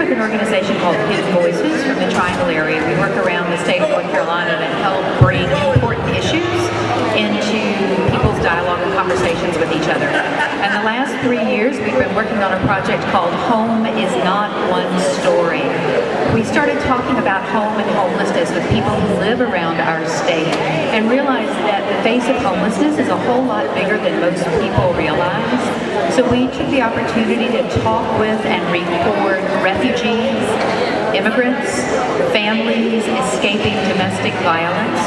with an organization called His Voices from the Triangle area. We work around the state of North Carolina to help bring important issues into people's dialogue and conversations with each other. And the last 3 years, we've been working on a project called Home is Not One Story. We started talking about home and homelessness with people who live around our state and realized that the face of homelessness is a whole lot bigger than most people realize. So we took the opportunity to talk with and record refugees, immigrants, families escaping domestic violence,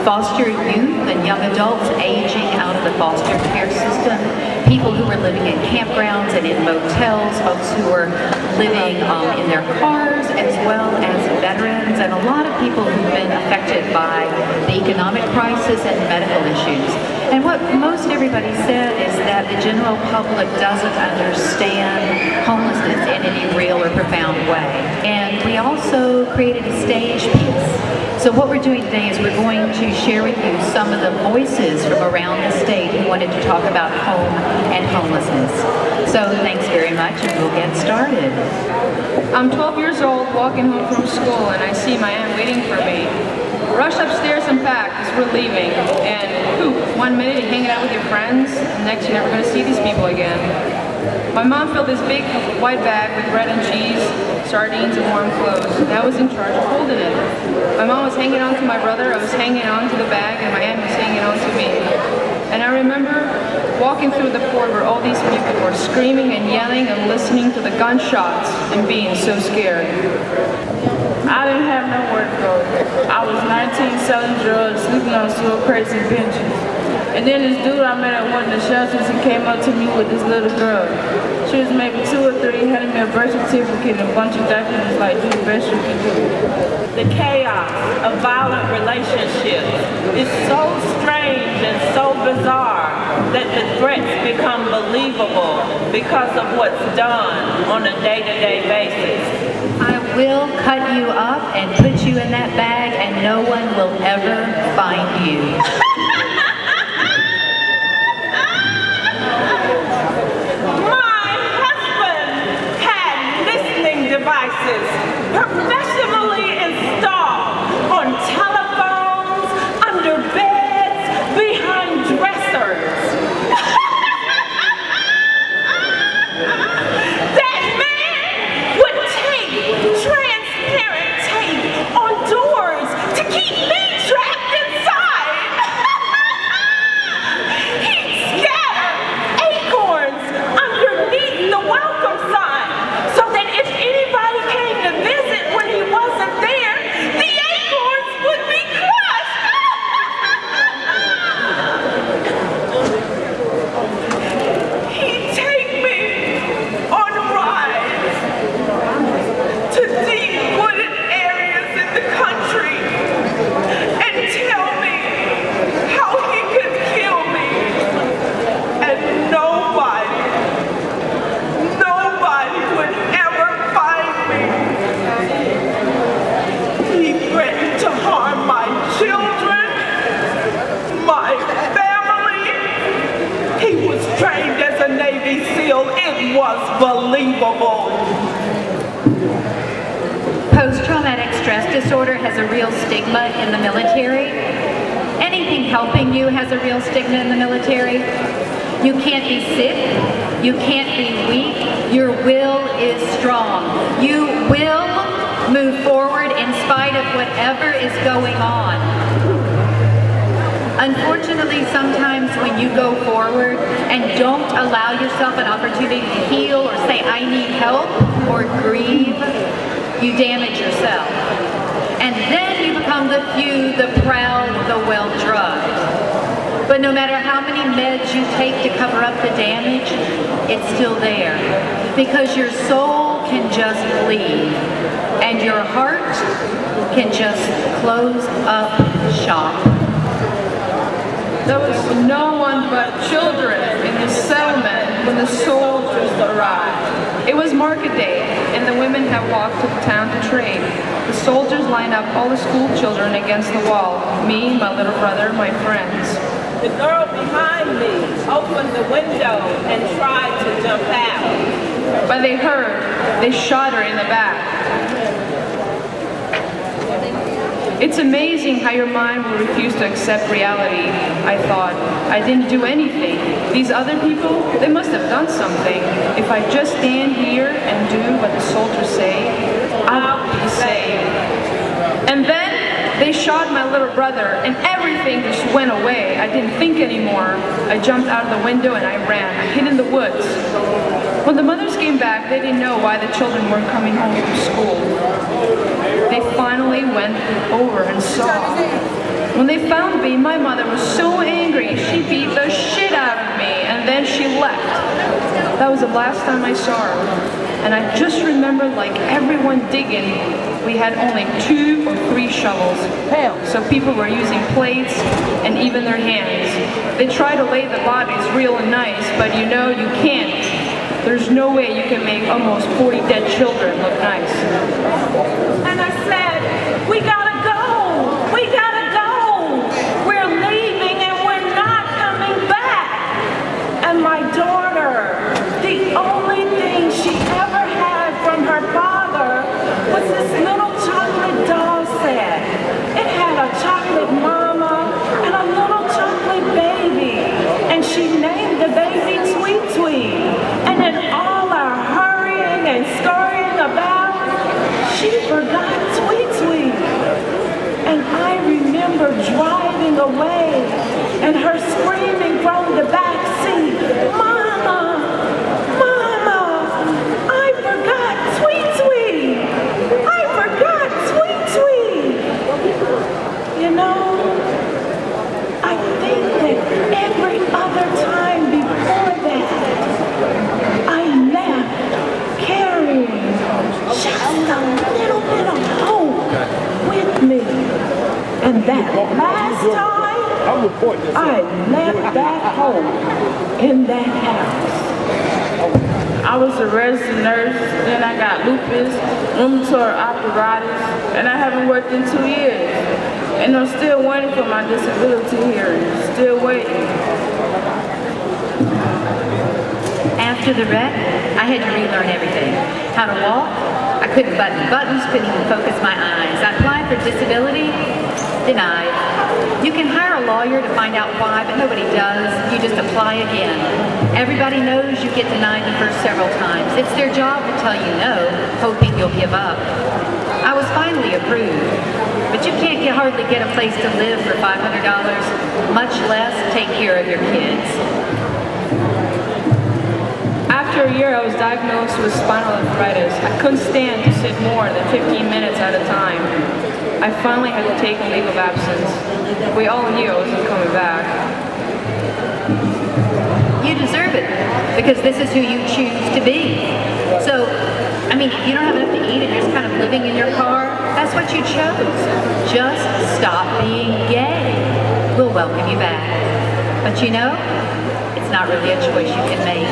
foster youth and young adults aging out of the foster care system, people who were living in campgrounds and in motels, folks who were living in their cars, as well as veterans, and a lot of people who've been affected by the economic crisis and medical issues. And what most everybody said is that the general public doesn't understand homelessness in any real or profound way. And we also created a stage piece. So what we're doing today is we're going to share with you some of the voices from around the state who wanted to talk about home and homelessness. So thanks very much, and we'll get started. I'm 12 years old, walking home from school, and I see my aunt waiting for me. Rush upstairs and pack as we're leaving, and poof, 1 minute you're hanging out with your friends, and next you're never going to see these people again. My mom filled this big white bag with bread and cheese, sardines, and warm clothes, and I was in charge of holding it. My mom was hanging on to my brother, I was hanging on to the bag, and my aunt was hanging on to me. And I remember walking through the port where all these people were screaming and yelling and listening to the gunshots and being so scared. I didn't have nowhere to go. I was 19, selling drugs, sleeping on sewer crates and benches. And then this dude I met at one of the shelters, he came up to me with this little girl. She was maybe 2 or 3, handed me a birth certificate and a bunch of documents like, do the best you can do. The chaos of violent relationships is so strange and so bizarre that the threats become believable because of what's done on a day-to-day basis. I will cut you up and put you in that bag, and no one will ever find you. My husband had listening devices professionally installed on telephones, under beds, behind dressers. That man would take transparent tape on doors to keep me trapped inside. He'd scatter acorns underneath the welcome sign so that if anybody came to visit when he wasn't there, the acorns would be crushed. He'd take me on rides to deep wooded areas in the country and tell me how he could kill me. And nobody would ever find me. He threatened to harm my children, my family. He was trained as a Navy SEAL. It was believable. Post-traumatic stress disorder has a real stigma in the military. Anything helping you has a real stigma in the military. You can't be sick. You can't be weak. Your will is strong. You will move forward in spite of whatever is going on. Unfortunately, sometimes when you go forward and don't allow yourself an opportunity to heal or say, I need help, or grieve, you damage yourself. And then you become the few, the proud, the well-drugged. But no matter how many meds you take to cover up the damage, it's still there. Because your soul can just bleed, and your heart can just close up shop. There was no one but children in the settlement when the soldiers arrived. It was market day, and the women had walked to the town to trade. The soldiers lined up all the school children against the wall, me, my little brother, my friends. The girl behind me opened the window and tried to jump out. but they heard. They shot her in the back. It's amazing how your mind will refuse to accept reality, I thought. I didn't do anything. These other people, they must have done something. If I just stand here and do what the soldiers say, I'll be saved. And then they shot my little brother, and everything just went away. I didn't think anymore. I jumped out of the window and I ran. I hid in the woods. When the mothers came back, they didn't know why the children weren't coming home from school. They finally went over and saw. When they found me, my mother was so angry, she beat the shit out of me, and then she left. That was the last time I saw her. And I just remember, like everyone digging, we had only 2 or 3 shovels. So people were using plates and even their hands. They tried to lay the bodies real nice, but you know you can't. There's no way you can make almost 40 dead children look nice. And I said, we gotta go! We gotta go! We're leaving and we're not coming back! And my daughter, the only thing she ever had from her father was this little chocolate doll set. It had a chocolate mama and a little chocolate baby. And she named the baby Sweet Sweet. And in all our hurrying and scurrying about, she forgot Sweet Sweet. And I remember driving away and her screaming from the back seat, Mama, Mama, I forgot Sweet Sweet. I forgot Sweet Sweet. You know, I think that every other time before that, I left carrying just a little bit of hope with me. And that last time, I left that hope in that house. I was a registered nurse, then I got lupus, rheumatoid arthritis, and I haven't worked in 2 years. And I'm still waiting for my disability hearing, still waiting. After the wreck, I had to relearn everything. How to walk, I couldn't button buttons, couldn't even focus my eyes. I applied for disability, denied. You can hire a lawyer to find out why, but nobody does. You just apply again. Everybody knows you get denied the first several times. It's their job to tell you no, hoping you'll give up. I was finally approved, but you can't hardly get a place to live for $500, much less take care of your kids. After a year, I was diagnosed with spinal arthritis. I couldn't stand to sit more than 15 minutes at a time. I finally had to take a leave of absence. We all knew I wasn't coming back. You deserve it, because this is who you choose to be. So, I mean, if you don't have enough to eat and you're just kind of living in your car, that's what you chose. Just stop being gay. We'll welcome you back. But you know, it's not really a choice you can make.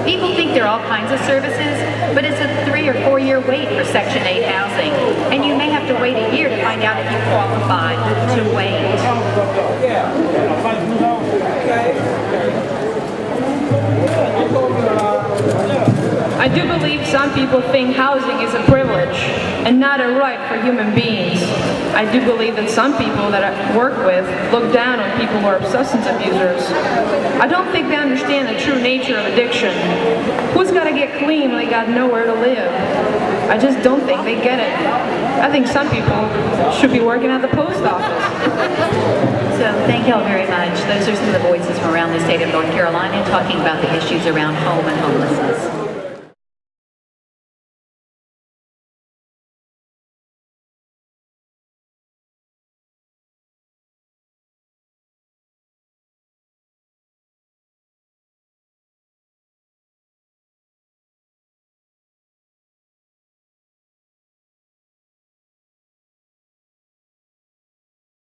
People think there are all kinds of services, but it's a 3 or 4 year wait for Section 8 housing. And you may have to wait a year to find out if you qualify to wait. I do believe some people think housing is a privilege and not a right for human beings. I do believe that some people that I work with look down on people who are substance abusers. I don't think they understand the true nature of addiction. Who's got to get clean when they got nowhere to live? I just don't think they get it. I think some people should be working at the post office. So thank y'all very much. Those are some of the voices from around the state of North Carolina talking about the issues around home and homelessness.